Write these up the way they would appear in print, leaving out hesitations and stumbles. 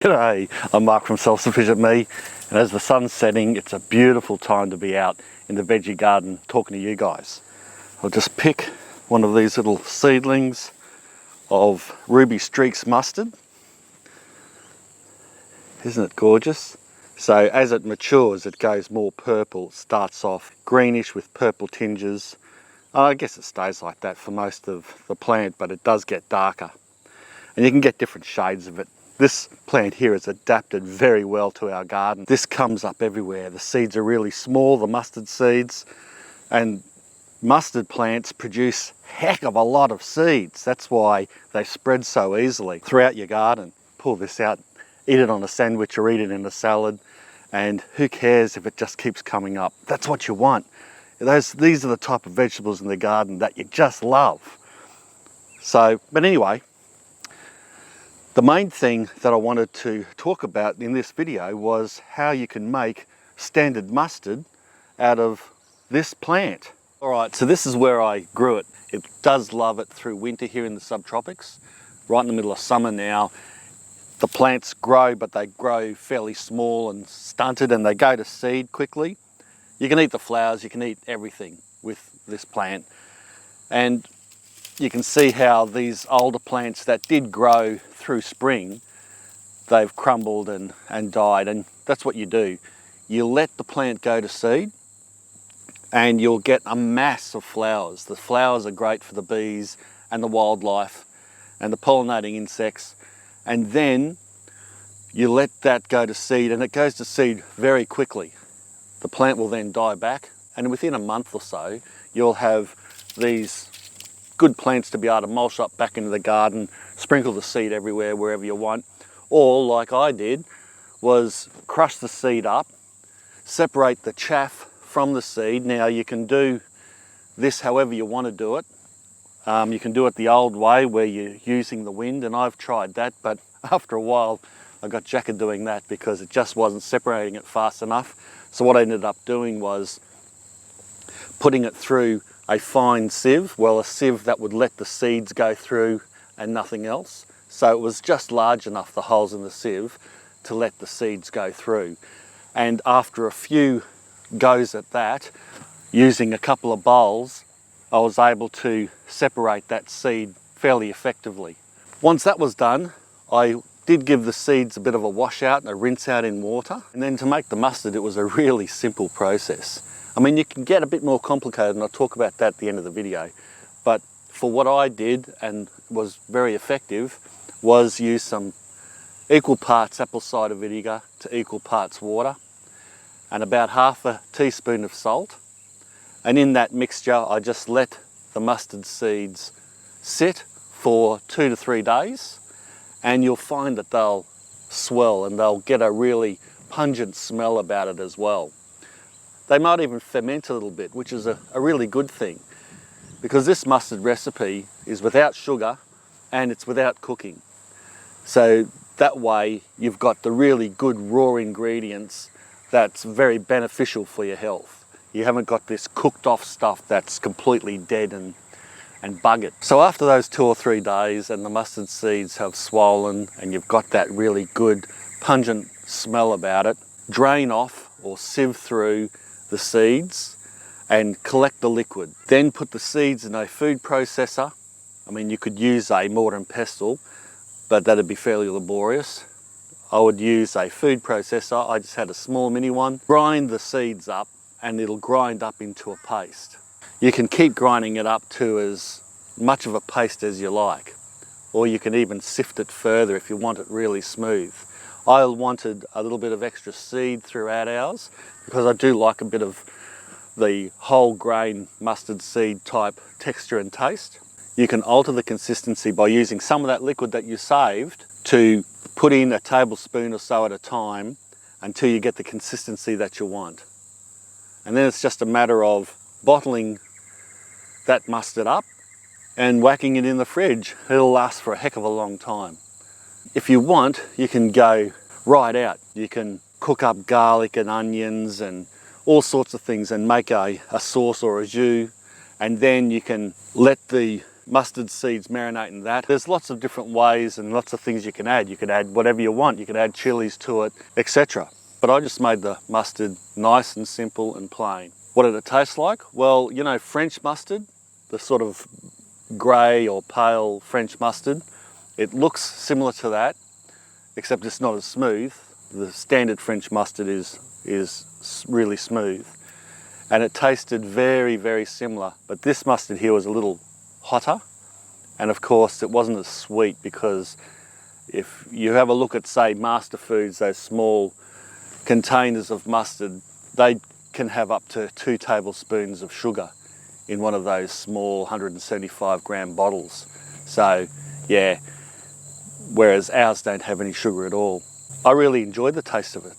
G'day, I'm Mark from Self Sufficient Me, and as the sun's setting, it's a beautiful time to be out in the veggie garden talking to you guys. I'll just pick one of these little seedlings of Ruby Streaks mustard. Isn't it gorgeous? So as it matures, it goes more purple. It starts off greenish with purple tinges. I guess it stays like that for most of the plant, but it does get darker. And you can get different shades of it. This plant here is adapted very well to our garden. This comes up everywhere. The seeds are really small, the mustard seeds, and mustard plants produce a heck of a lot of seeds. That's why they spread so easily throughout your garden. Pull this out, eat it on a sandwich or eat it in a salad, and who cares if it just keeps coming up. That's what you want. These are the type of vegetables in the garden that you just love. But anyway, the main thing that I wanted to talk about in this video was how you can make standard mustard out of this plant. Alright, so this is where I grew it. It does love it through winter here in the subtropics. Right in the middle of summer now, the plants grow, but they grow fairly small and stunted, and they go to seed quickly. You can eat the flowers, you can eat everything with this plant. And you can see how these older plants that did grow through spring, they've crumbled and died, and that's what you do. You let the plant go to seed and you'll get a mass of flowers. The flowers are great for the bees and the wildlife and the pollinating insects, and then you let that go to seed, and it goes to seed very quickly. The plant will then die back, and within a month or so you'll have these good plants to be able to mulch up back into the garden, sprinkle the seed everywhere, wherever you want. Or, like I did, was crush the seed up, separate the chaff from the seed. Now you can do this however you want to do it. You can do it the old way where you're using the wind, and I've tried that, but after a while I got jacked doing that because it just wasn't separating it fast enough. So what I ended up doing was putting it through a fine sieve, a sieve that would let the seeds go through and nothing else. So it was just large enough, the holes in the sieve, to let the seeds go through. And after a few goes at that, using a couple of bowls, I was able to separate that seed fairly effectively. Once that was done, I did give the seeds a bit of a wash out and a rinse out in water. And then to make the mustard, it was a really simple process. I mean, you can get a bit more complicated, and I'll talk about that at the end of the video. But for what I did, and was very effective, was use some equal parts apple cider vinegar to equal parts water, and about half a teaspoon of salt. And in that mixture, I just let the mustard seeds sit for 2 to 3 days, and you'll find that they'll swell and they'll get a really pungent smell about it as well. They might even ferment a little bit, which is a really good thing, because this mustard recipe is without sugar and it's without cooking. So that way you've got the really good raw ingredients that's very beneficial for your health. You haven't got this cooked off stuff that's completely dead and buggered. So after those 2 or 3 days and the mustard seeds have swollen and you've got that really good pungent smell about it, drain off or sieve through the seeds and collect the liquid. Then put the seeds in a food processor. I mean, you could use a mortar and pestle, but that'd be fairly laborious. I would use a food processor. I just had a small mini one. Grind the seeds up and it'll grind up into a paste. You can keep grinding it up to as much of a paste as you like, or you can even sift it further if you want it really smooth. I wanted a little bit of extra seed throughout ours because I do like a bit of the whole grain mustard seed type texture and taste. You can alter the consistency by using some of that liquid that you saved to put in a tablespoon or so at a time until you get the consistency that you want. And then it's just a matter of bottling that mustard up and whacking it in the fridge. It'll last for a heck of a long time. If you want, you can go right out. You can cook up garlic and onions and all sorts of things and make a sauce or a jus, and then you can let the mustard seeds, marinating that. There's lots of different ways and lots of things you can add. You could add whatever you want. You could add chilies to it, etc. But I just made the mustard nice and simple and plain. What did it taste like? Well, you know, French mustard, the sort of grey or pale French mustard, it looks similar to that, except it's not as smooth. The standard French mustard is really smooth. And it tasted very, very similar. But this mustard here was a little hotter. And of course, it wasn't as sweet, because if you have a look at, say, Master Foods, those small containers of mustard, they can have up to 2 tablespoons of sugar in one of those small 175 gram bottles. So yeah, whereas ours don't have any sugar at all. I really enjoyed the taste of it.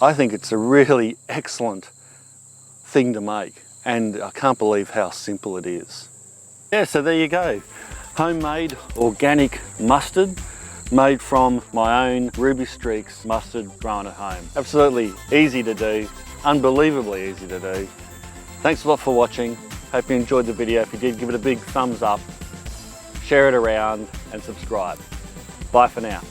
I think it's a really excellent thing to make, and I can't believe how simple it is. Yeah, so there you go. Homemade organic mustard made from my own Ruby Streaks mustard grown at home. Absolutely easy to do, unbelievably easy to do. Thanks a lot for watching. Hope you enjoyed the video. If you did, give it a big thumbs up, share it around and subscribe. Bye for now.